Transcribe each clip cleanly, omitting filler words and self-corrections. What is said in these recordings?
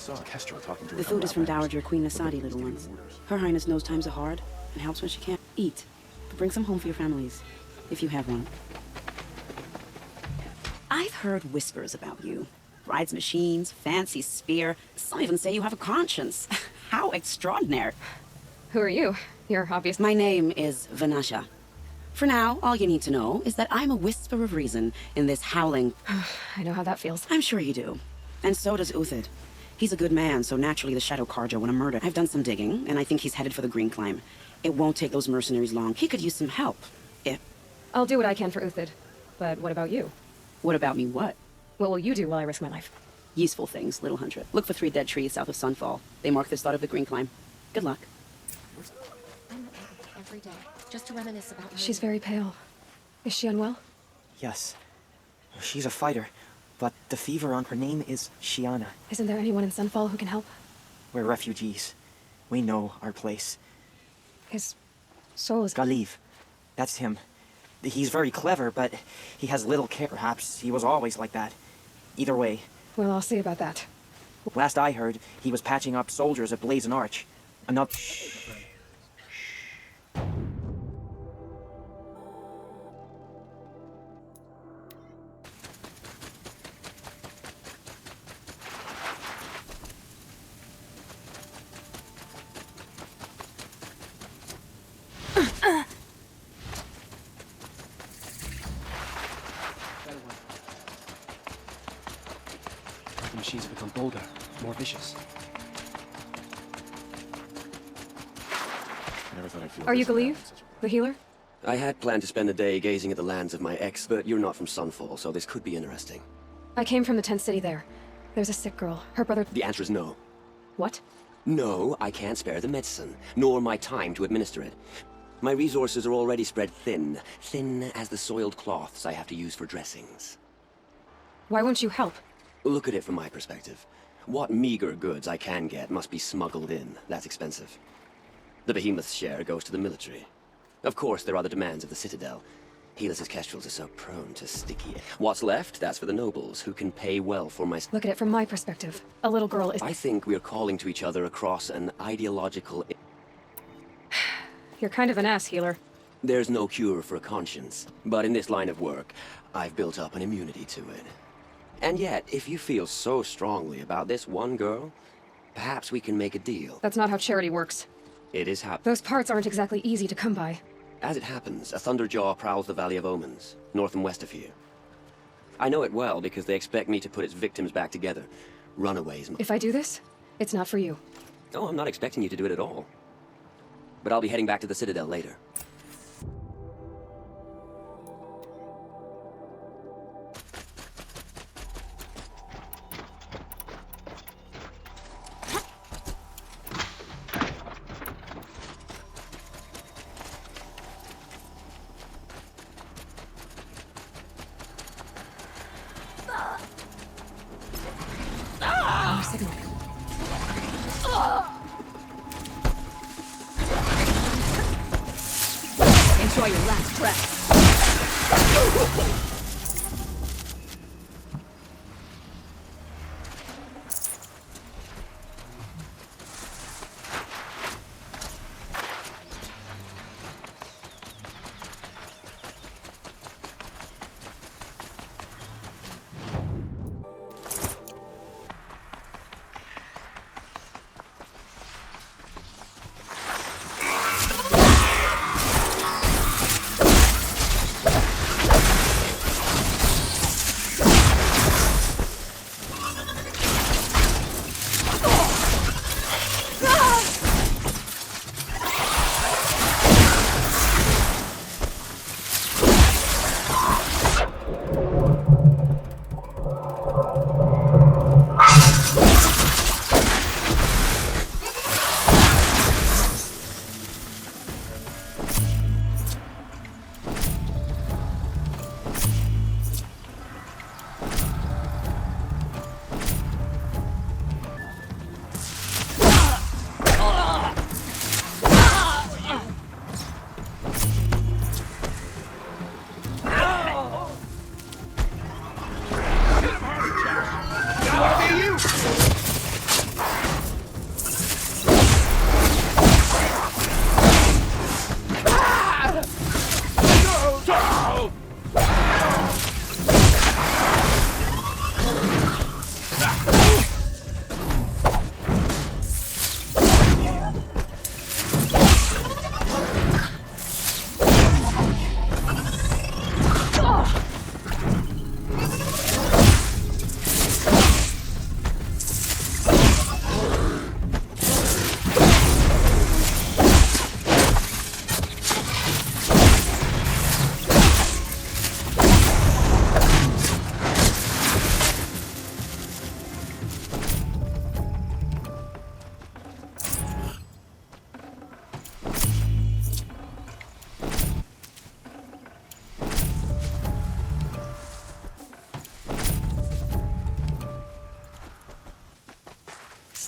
The food is from Dowager Queen Nasadi, little ones. Her Highness knows times are hard and helps when she can't eat. But bring some home for your families, if you have one. I've heard whispers about you. Rides machines, fancy spear. Some even say you have a conscience. How extraordinary. Who are you? You're obvious. My name is Vanasha. For now, all you need to know is that I'm a whisper of reason in this howling... I know how that feels. I'm sure you do. And so does Uthid. He's a good man, so naturally the Shadow Carja want to murder. I've done some digging, and I think he's headed for the Green Climb. It won't take those mercenaries long. He could use some help. If... I'll do what I can for Uthid. But what about you? What about me what? What will you do while I risk my life? Useful things, little hunter. Look for 3 dead trees south of Sunfall. They mark the start of the Green Climb. Good luck. I'm up every day, just to reminisce about... She's very pale. Is she unwell? Yes. She's a fighter, but the fever on her name is Shiana. Isn't there anyone in Sunfall who can help? We're refugees. We know our place. His soul is... Galiv. That's him. He's very clever, but he has little care. Perhaps he was always like that. Either way. Well, I'll see about that. Last I heard, he was patching up soldiers at Blazon Arch. Another... The machines have become bolder, more vicious. Are you Galiv, the healer? I had planned to spend the day gazing at the lands of my ex, but you're not from Sunfall, so this could be interesting. I came from the tent city there. There's a sick girl. Her brother... The answer is no. What? No, I can't spare the medicine, nor my time to administer it. My resources are already spread thin, thin as the soiled cloths I have to use for dressings. Why won't you help? Look at it from my perspective. What meager goods I can get must be smuggled in. That's expensive. The behemoth's share goes to the military. Of course, there are the demands of the Citadel. Helis' kestrels are so prone to sticky. What's left, that's for the nobles, who can pay well for my... Look at it from my perspective. A little girl is... I think we're calling to each other across an ideological... You're kind of an ass, healer. There's no cure for a conscience, but in this line of work, I've built up an immunity to it. And yet, if you feel so strongly about this one girl, perhaps we can make a deal. That's not how charity works. It is Those parts aren't exactly easy to come by. As it happens, a Thunderjaw prowls the Valley of Omens, north and west of here. I know it well because they expect me to put its victims back together. Runaways. If I do this, it's not for you. Oh, I'm not expecting you to do it at all. But I'll be heading back to the Citadel later. Our signal. Enjoy your last breath.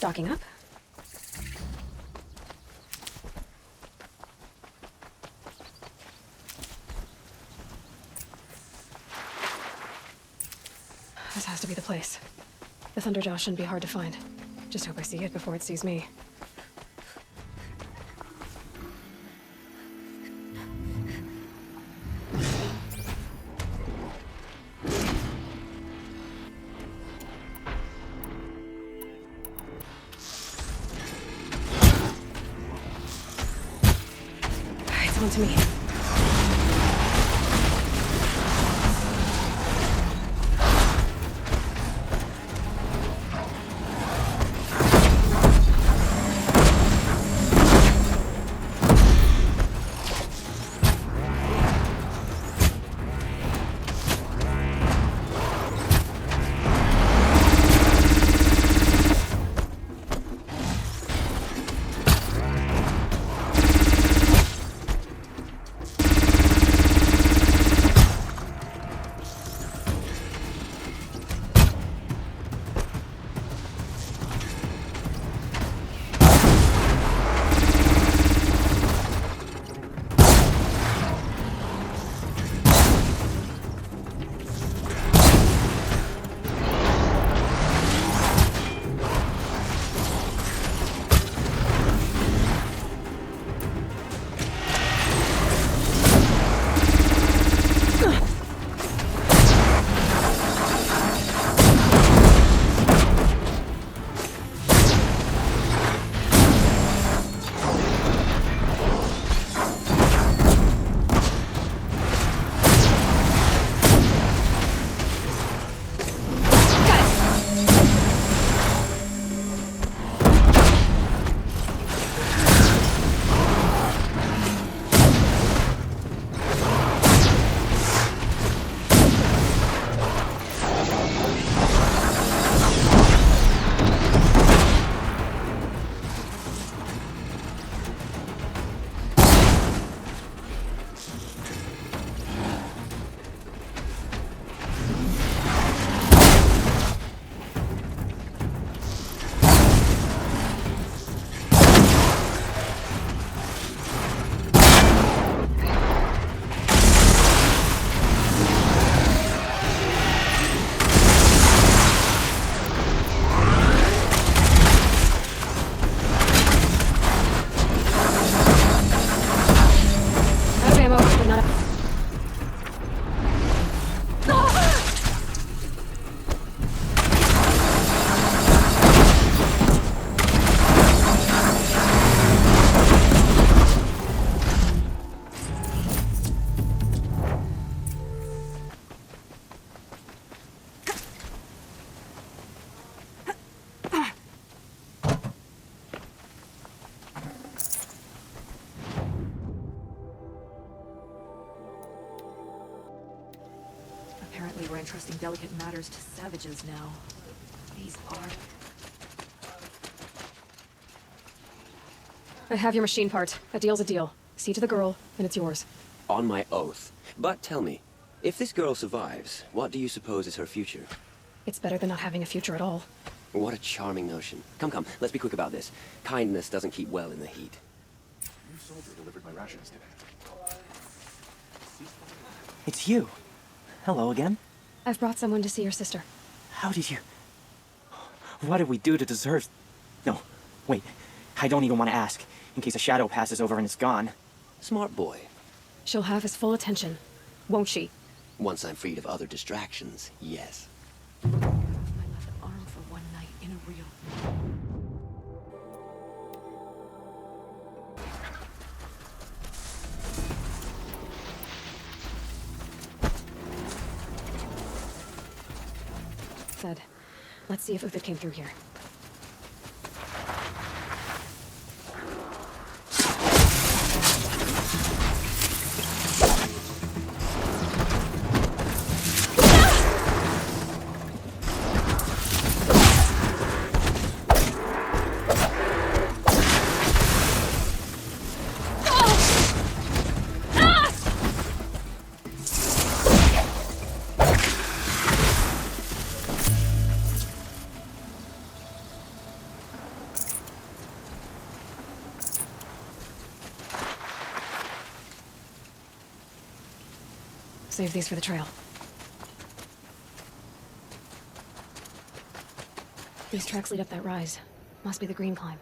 Stocking up. This has to be the place. The Thunderjaw shouldn't be hard to find. Just hope I see it before it sees me. It's on to me. Apparently we're entrusting delicate matters to savages now. These are... I have your machine part. A deal's a deal. See to the girl, and it's yours. On my oath. But tell me, if this girl survives, what do you suppose is her future? It's better than not having a future at all. What a charming notion. Come, let's be quick about this. Kindness doesn't keep well in the heat. New soldier delivered my rations today. It's you. Hello again. I've brought someone to see your sister. How did you... What did we do to deserve... No, wait. I don't even want to ask, in case a shadow passes over and it's gone. Smart boy. She'll have his full attention, won't she? Once I'm freed of other distractions, yes. I left an arm for one night in a reel. Said, let's see if Uthid came through here. Save these for the trail. These tracks lead up that rise. Must be the green climb.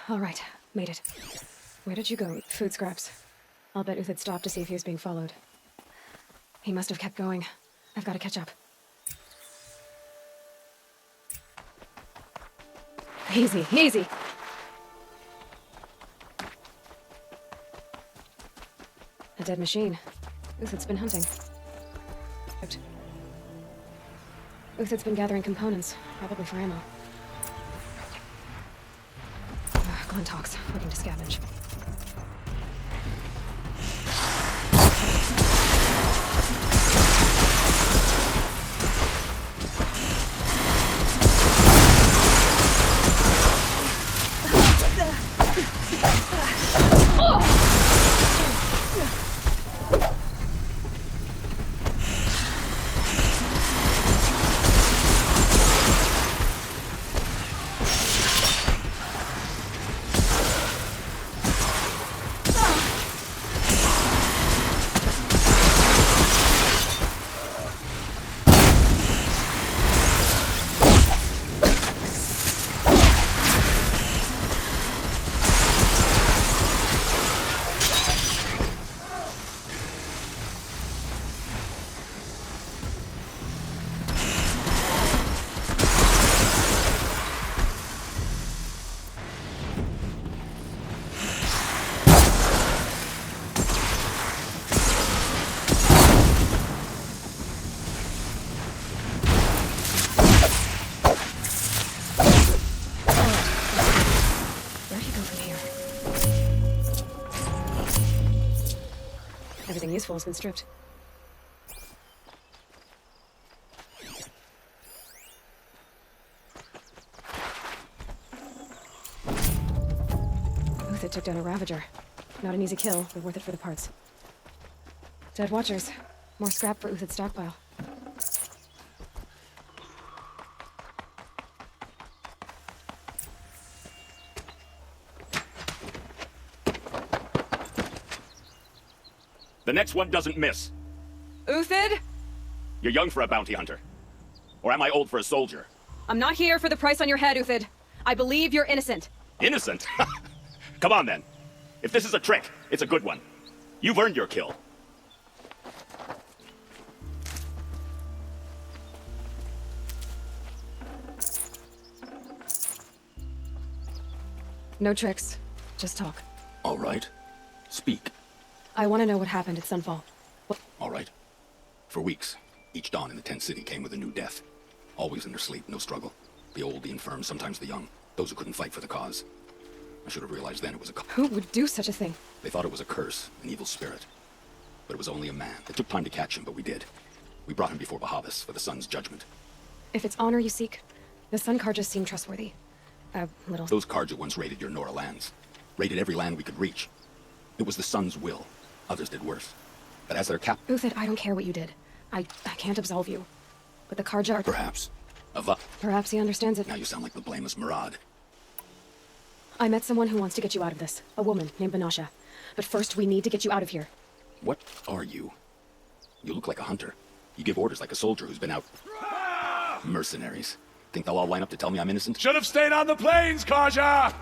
All right, made it. Where did you go? Food scraps. I'll bet Uthid stopped to see if he was being followed. He must have kept going. I've got to catch up. Easy, easy. A dead machine. Uthid's been hunting. Uthid's been gathering components, probably for ammo. Glinthawk's looking to scavenge. Everything useful has been stripped. Uthid took down a Ravager. Not an easy kill, but worth it for the parts. Dead Watchers. More scrap for Uthid's stockpile. The next one doesn't miss. Uthid? You're young for a bounty hunter. Or am I old for a soldier? I'm not here for the price on your head, Uthid. I believe you're innocent. Innocent? Come on, then. If this is a trick, it's a good one. You've earned your kill. No tricks. Just talk. All right. Speak. I want to know what happened at Sunfall. All right. For weeks, each dawn in the tent city came with a new death. Always in their sleep, no struggle. The old, the infirm, sometimes the young. Those who couldn't fight for the cause. I should have realized then it was a... Who would do such a thing? They thought it was a curse, an evil spirit. But it was only a man. It took time to catch him, but we did. We brought him before Bahavas for the sun's judgment. If it's honor you seek, the Sun Karjas seem trustworthy. A little... Those Karja once raided your Nora lands. Raided every land we could reach. It was the sun's will. Others did worse. But as their cap... Uthid, I don't care what you did. I can't absolve you. But the Karja are... Perhaps. Perhaps he understands it. Now you sound like the blameless Murad. I met someone who wants to get you out of this. A woman named Banasha. But first, we need to get you out of here. What are you? You look like a hunter. You give orders like a soldier who's been out... Mercenaries. Think they'll all line up to tell me I'm innocent? Should have stayed on the plains, Kaja!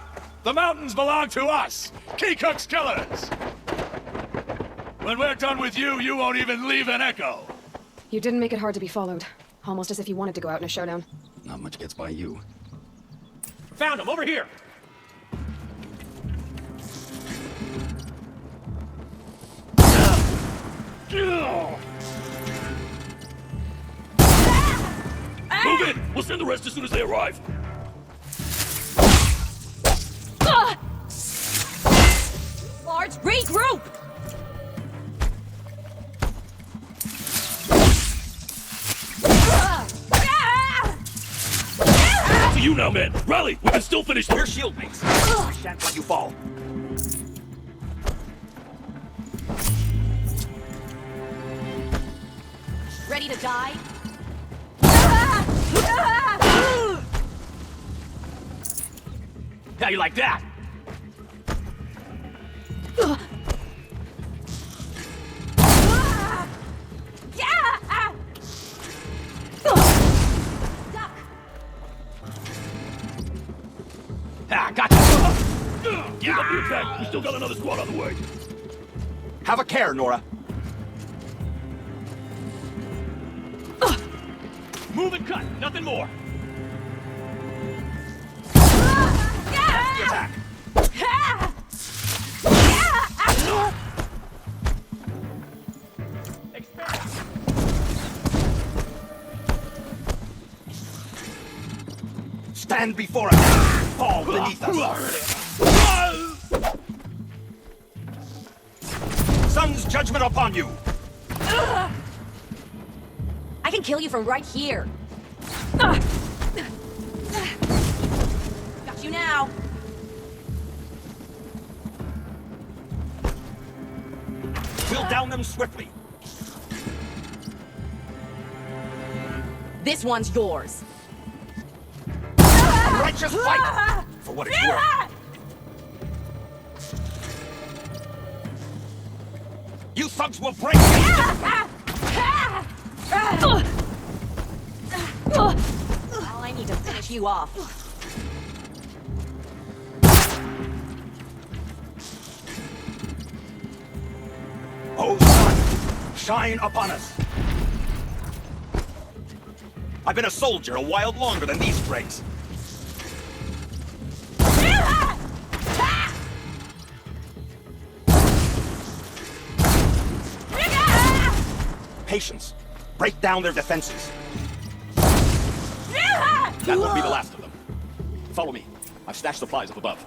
The mountains belong to us, Keycook's killers! When we're done with you, you won't even leave an echo! You didn't make it hard to be followed. Almost as if you wanted to go out in a showdown. Not much gets by you. Found him, over here! Move in! We'll send the rest as soon as they arrive. Large, regroup! To you now, men! Rally! We can still finish Your shield mates. I shan't let you fall. Ready to die? How you like that? Ah, gotcha! Keep up the attack! We still got another squad on the way. Have a care, Nora. Move and cut! Nothing more! The attack. Stand before us! Fall beneath us! Sun's judgment upon you! I can kill you from right here. Got you now. We'll down them swiftly. This one's yours. Righteous fight! For what it's worth. You thugs will break! All I need to finish you off. Oh, sun, shine upon us! I've been a soldier a while longer than these frigs. Patience. Break down their defenses. That won't be the last of them. Follow me. I've stashed supplies up above.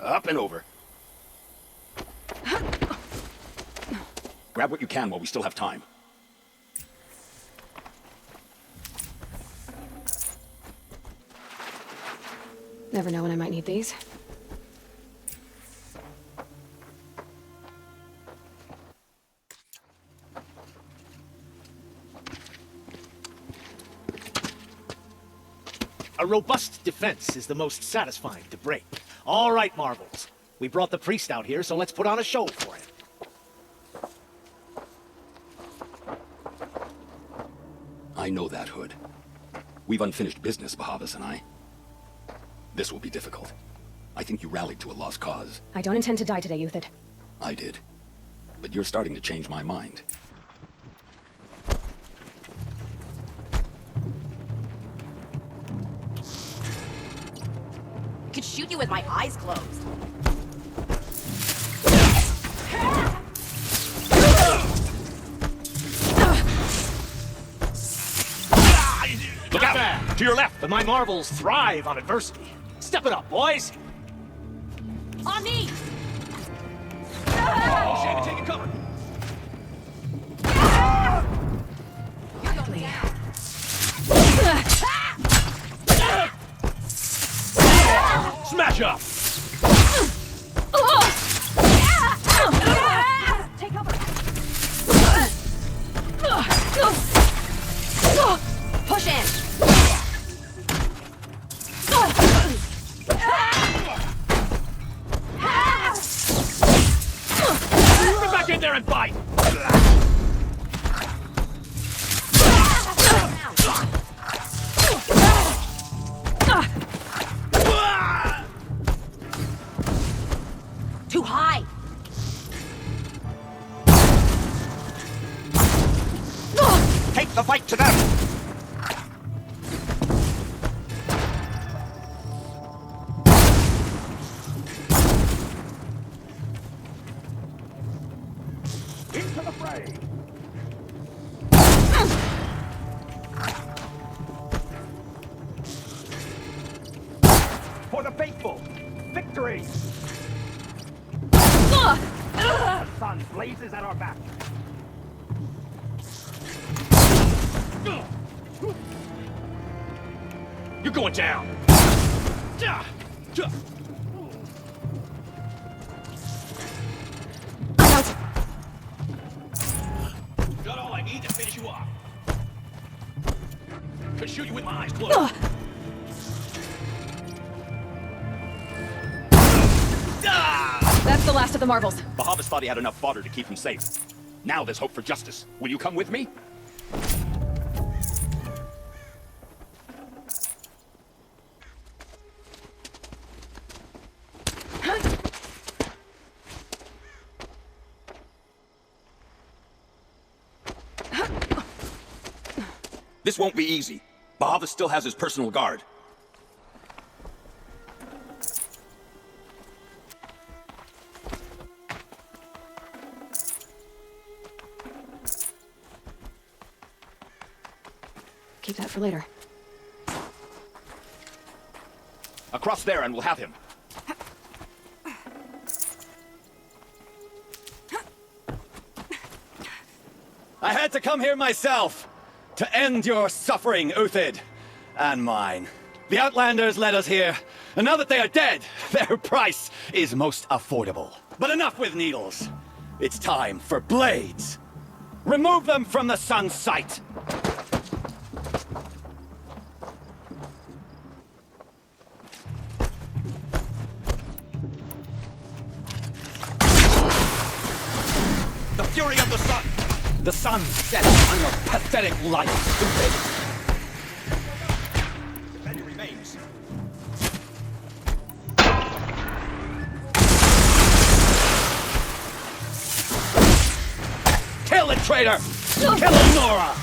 Up and over. Grab what you can while we still have time. Never know when I might need these. A robust defense is the most satisfying to break. All right, Marvels. We brought the priest out here, so let's put on a show for him. I know that, Hood. We've unfinished business, Bahavas and I. This will be difficult. I think you rallied to a lost cause. I don't intend to die today, Uthid. I did. But you're starting to change my mind. I could shoot you with my eyes closed. Look out! To your left! But my Marvels thrive on adversity. Step it up, boys! On me! Shannon, take a cover! You're going down. Smash up! there and fight! Too high! Take the fight to them! Into the fray! For the faithful! Victory! The sun blazes at our back! You're going down! Got all I need to finish you off. Could shoot you with my eyes closed. That's the last of the marvels. Bahavas thought he had enough fodder to keep him safe. Now there's hope for justice. Will you come with me? This won't be easy. Bahavas still has his personal guard. Keep that for later. Across there and we'll have him. I had to come here myself to end your suffering, Uthid, and mine. The Outlanders led us here, and now that they are dead, their price is most affordable. But enough with needles. It's time for blades. Remove them from the sun's sight. The fury of the sun! The sun sets on your pathetic life, Uthid. Many remains. Kill the traitor! Kill Nora!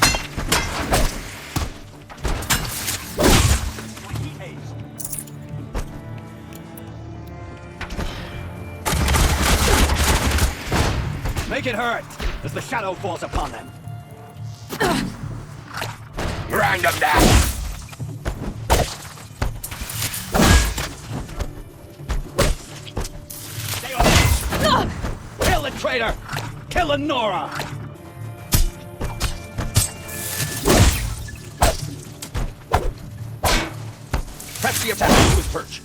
Make it hurt as the shadow falls upon them. Random that! Stay on. Kill the traitor! Kill Nora! Press the attack to his perch.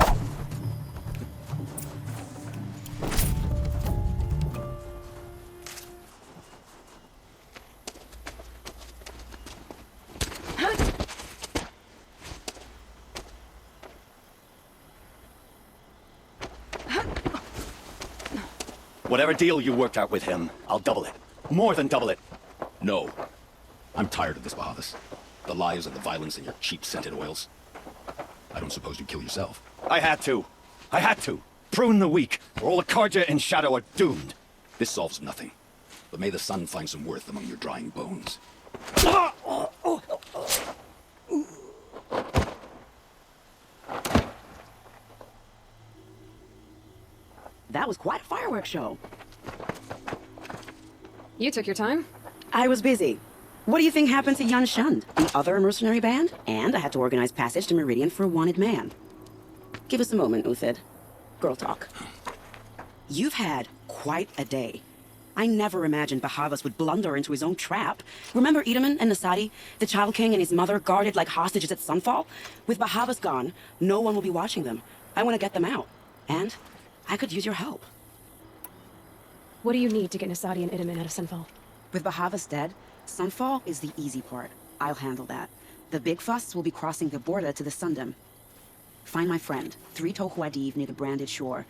Whatever deal you worked out with him, I'll double it. More than double it. No. I'm tired of this, Bahavas. The lies and the violence and your cheap scented oils. I don't suppose you'd kill yourself. I had to. I had to. Prune the weak, or all the Karja in shadow are doomed. This solves nothing. But may the sun find some worth among your drying bones. That was quite a fireworks show. You took your time. I was busy. What do you think happened to Yan Shund, the other mercenary band? And I had to organize passage to Meridian for a wanted man. Give us a moment, Uthid. Girl talk. You've had quite a day. I never imagined Bahavas would blunder into his own trap. Remember Yemin and Nasadi, the Child King and his mother guarded like hostages at Sunfall? With Bahavas gone, no one will be watching them. I want to get them out. And I could use your help. What do you need to get Nasadi and Yemin out of Sunfall? With Bahavas dead, Sunfall is the easy part. I'll handle that. The big fuss will be crossing the border to the Sundom. Find my friend, 3 Tohuadiv near the Branded Shore.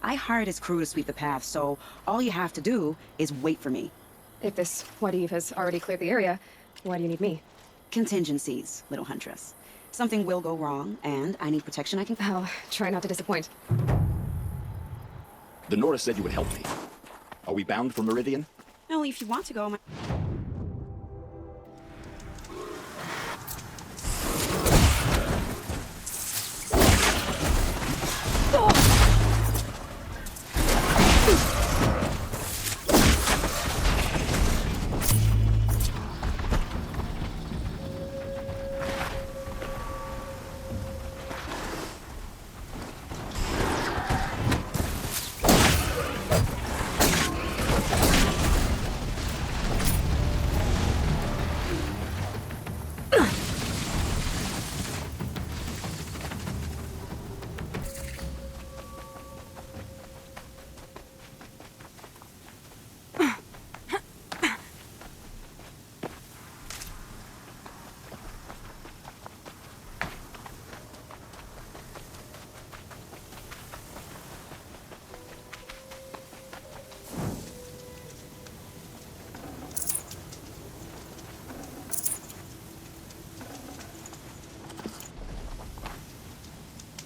I hired his crew to sweep the path, so all you have to do is wait for me. If this Wadif has already cleared the area, why do you need me? Contingencies, little huntress. Something will go wrong, and I need protection I can... I'll try not to disappoint. The Norris said you would help me. Are we bound for Meridian? Only if you want to go, my...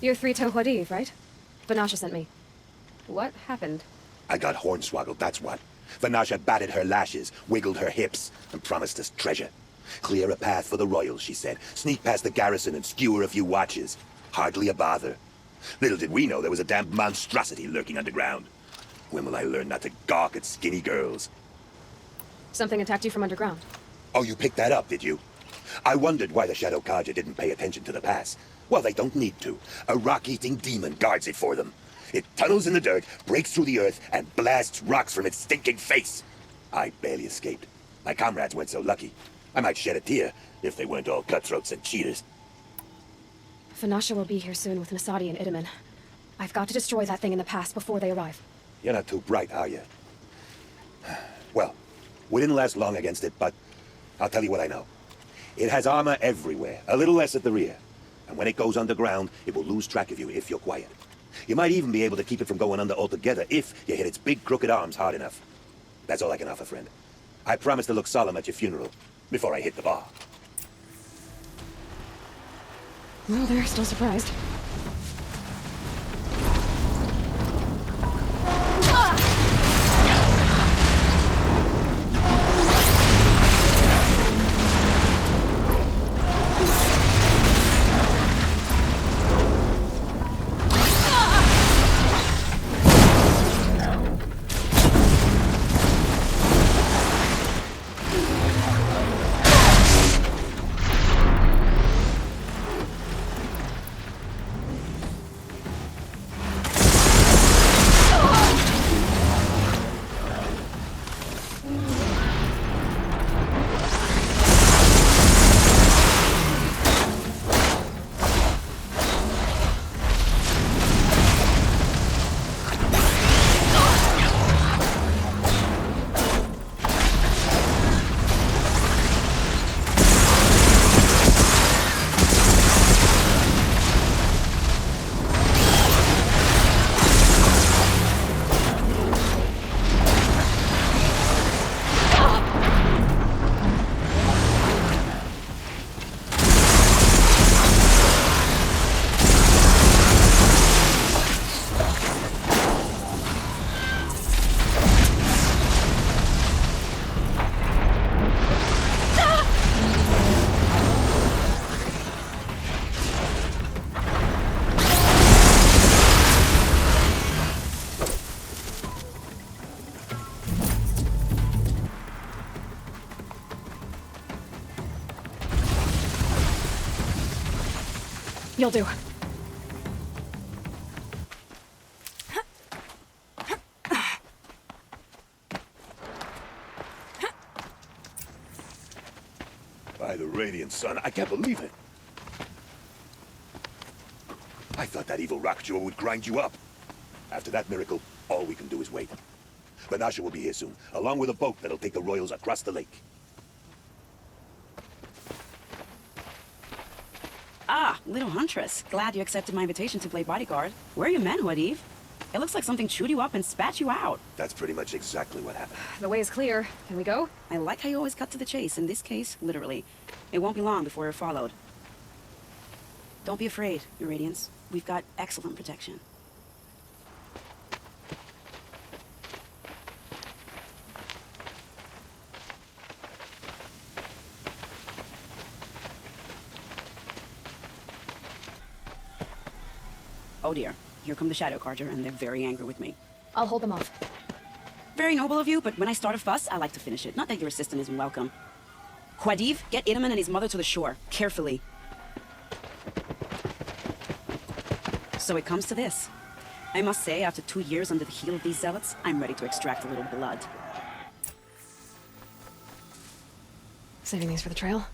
You're Three-Toe Wadif, right? Vanasha sent me. What happened? I got hornswoggled, that's what. Vanasha batted her lashes, wiggled her hips, and promised us treasure. Clear a path for the royals, she said. Sneak past the garrison and skewer a few watches. Hardly a bother. Little did we know there was a damn monstrosity lurking underground. When will I learn not to gawk at skinny girls? Something attacked you from underground. Oh, you picked that up, did you? I wondered why the Shadow Kaja didn't pay attention to the pass. Well, they don't need to. A rock-eating demon guards it for them. It tunnels in the dirt, breaks through the earth, and blasts rocks from its stinking face. I barely escaped. My comrades weren't so lucky. I might shed a tear if they weren't all cutthroats and cheaters. Vanasha will be here soon with Nasadi and Idaman. I've got to destroy that thing in the pass before they arrive. You're not too bright, are you? Well, we didn't last long against it, but I'll tell you what I know. It has armor everywhere, a little less at the rear. And when it goes underground, it will lose track of you if you're quiet. You might even be able to keep it from going under altogether if you hit its big crooked arms hard enough. That's all I can offer, friend. I promise to look solemn at your funeral before I hit the bar. Well, they're still surprised. You'll do. By the radiant sun, I can't believe it. I thought that evil rock jewel would grind you up. After that miracle, all we can do is wait. Vanasha will be here soon, along with a boat that'll take the royals across the lake. Ah, little huntress. Glad you accepted my invitation to play bodyguard. Where are your men, Wadif? It looks like something chewed you up and spat you out. That's pretty much exactly what happened. The way is clear. Can we go? I like how you always cut to the chase. In this case, literally. It won't be long before we're followed. Don't be afraid, Your Radiance. We've got excellent protection. Oh dear. Here come the Shadow Carja, and they're very angry with me. I'll hold them off. Very noble of you, but when I start a fuss, I like to finish it. Not that your assistant isn't welcome. Quadiv, get Idaman and his mother to the shore. Carefully. So it comes to this. I must say, after 2 years under the heel of these zealots, I'm ready to extract a little blood. Saving these for the trail?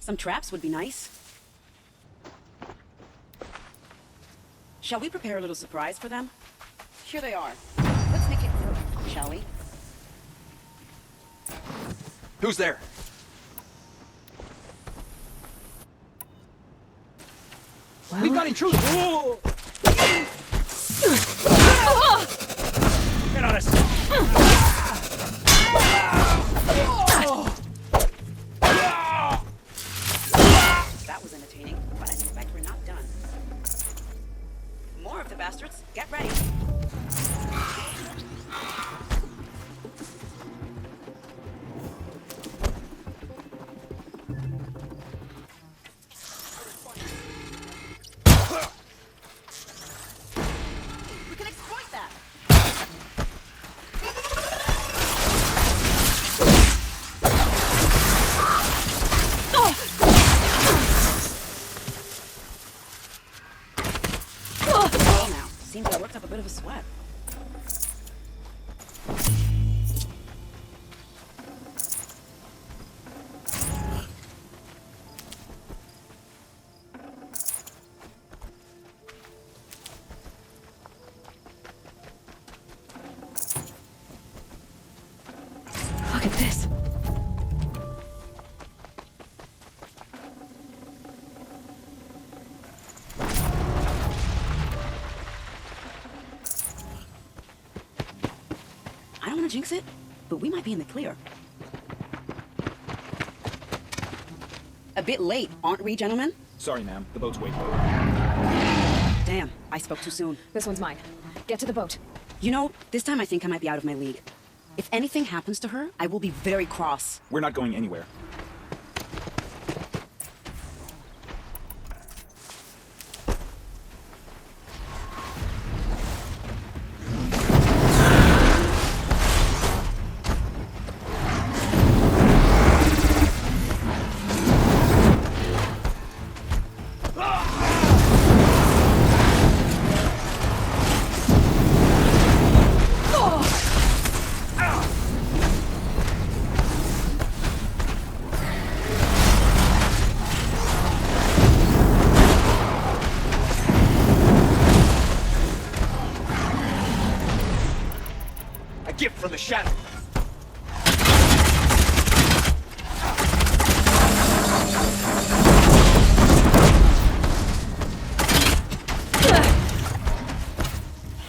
Some traps would be nice. Shall we prepare a little surprise for them? Here they are. Let's make it work, shall we? Who's there? Well, We've got intruders! Whoa! Get on us! That was entertaining, but I suspect we're not done. More of the bastards. Get ready. We can exploit that. Well now, seems I worked up a bit of a sweat. look at this. I don't want to jinx it, but we might be in the clear. A bit late, aren't we, gentlemen? Sorry, ma'am. The boat's waiting. Damn, I spoke too soon. This one's mine. Get to the boat. You know, this time I think I might be out of my league. If anything happens to her, I will be very cross. We're not going anywhere. Gift from the shadow.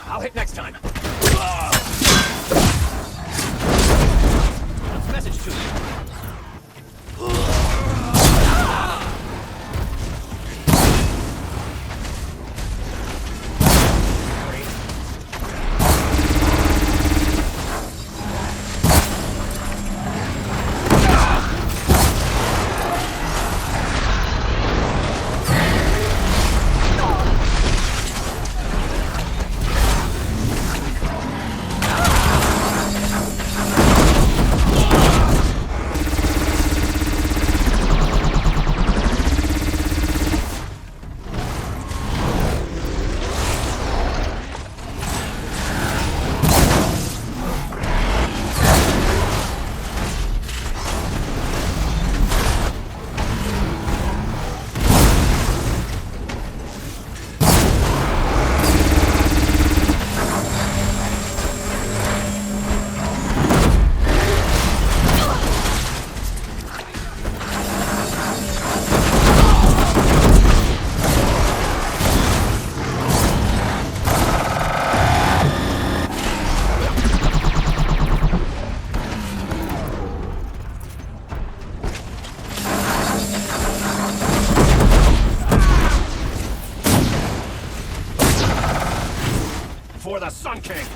I'll hit next time. Message to you. king.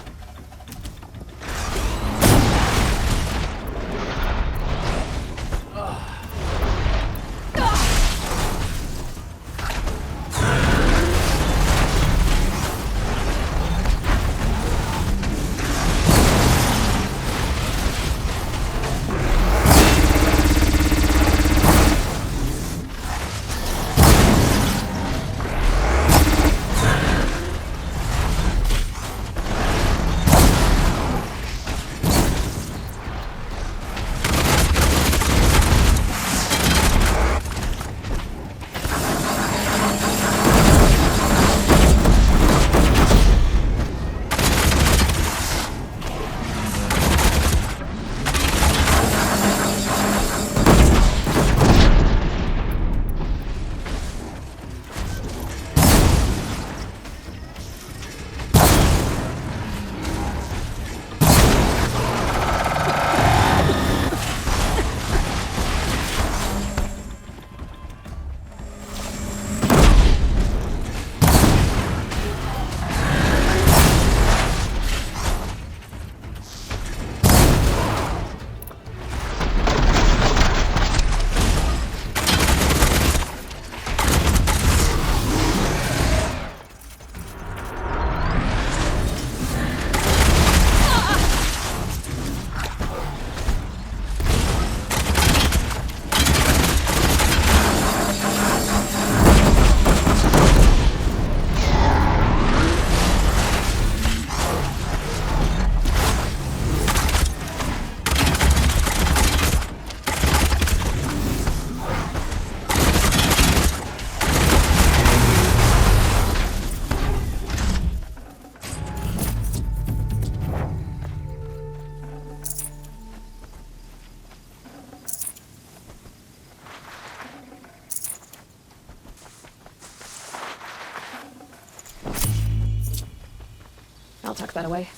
I'll tuck that away.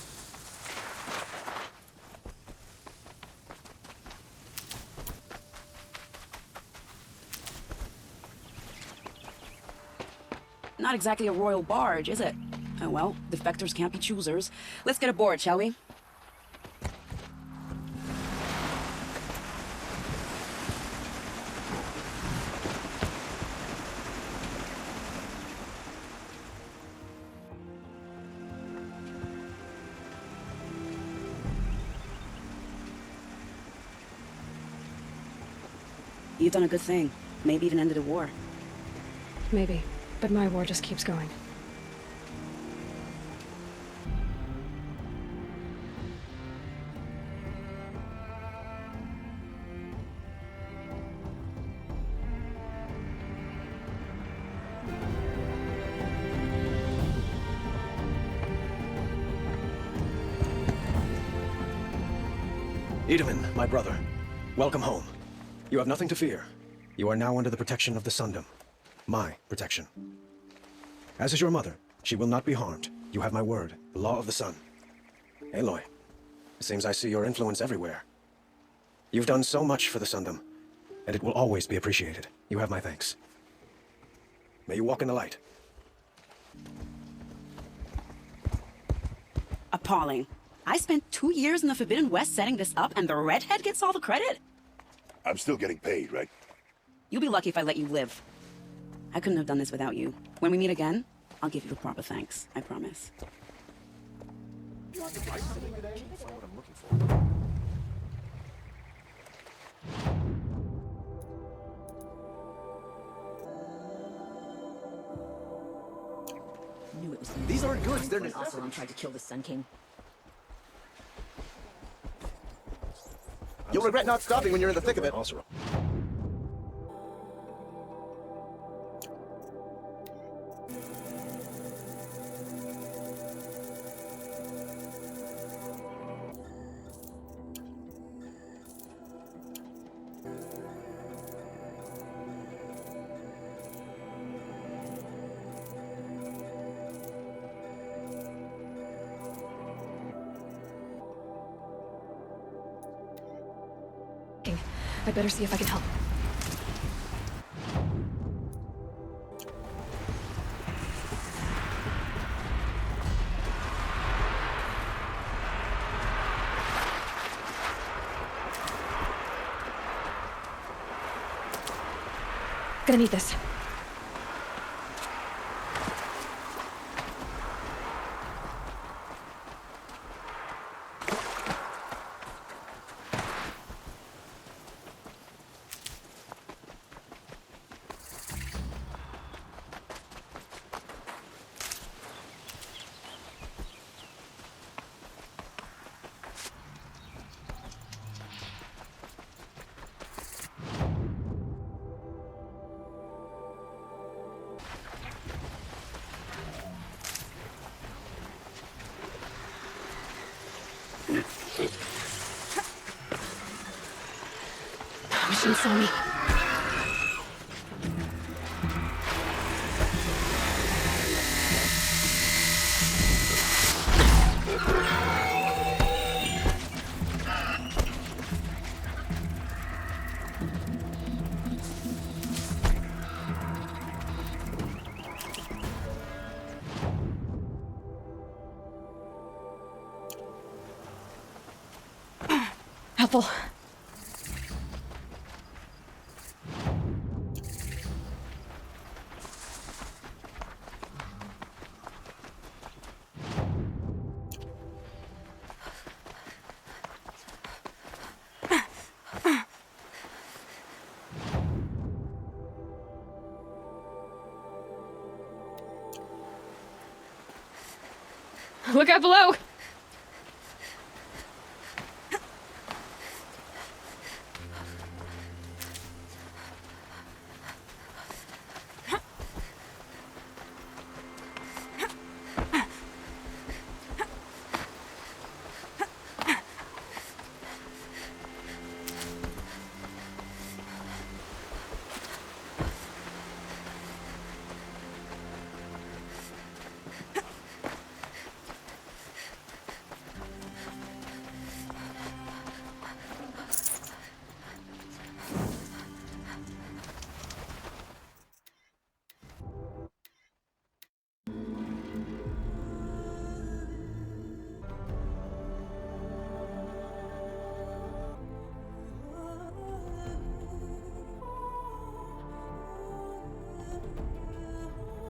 Not exactly a royal barge, is it? Oh well, defectors can't be choosers. Let's get aboard, shall we? You've done a good thing. Maybe even ended a war. Maybe, but my war just keeps going. Yemin, my brother, welcome home. You have nothing to fear. You are now under the protection of the Sundom. My protection. As is your mother, she will not be harmed. You have my word, the law of the sun. Aloy, it seems I see your influence everywhere. You've done so much for the Sundom, and it will always be appreciated. You have my thanks. May you walk in the light. Appalling. I spent 2 years in the Forbidden West setting this up, and the redhead gets all the credit? I'm still getting paid, right? You'll be lucky if I let you live. I couldn't have done this without you. When we meet again, I'll give you the proper thanks. I promise. Knew it was These aren't goods, they're Oseram tried to kill the Sun King. You'll regret not stopping when you're in the thick of it. Also. I'd better see if I can help. Gonna need this. Machine saw me. Helpful. Look out below!